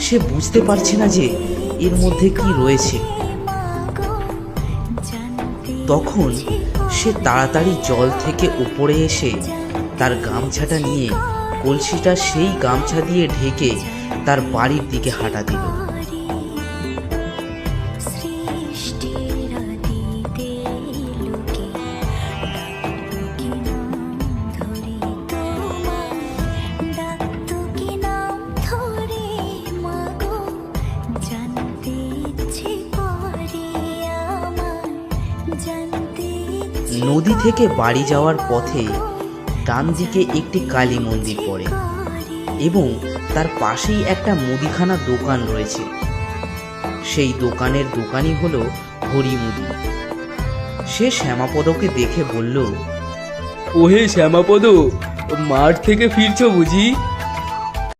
সে বুঝতে পারছে না যে এর মধ্যে কি রয়েছে। তখন সে তাড়াতাড়ি জল থেকে উপরে এসে তার গামছাটা নিয়ে কলসিটা সেই গামছা দিয়ে ঢেকে তার বাড়ির দিকে হাঁটা দিল। নদী থেকে বাড়ি যাওয়ার পথে ডান দিকে একটি কালী মন্দির পড়ে এবং তার পাশেই একটা মুদিখানা দোকান রয়েছে। সেই দোকানের দোকানই হলো হরিমুদি। সে শ্যামাপদকে দেখে বলল, ওহে শ্যামাপদ, মাঠ থেকে ফিরছো বুঝি?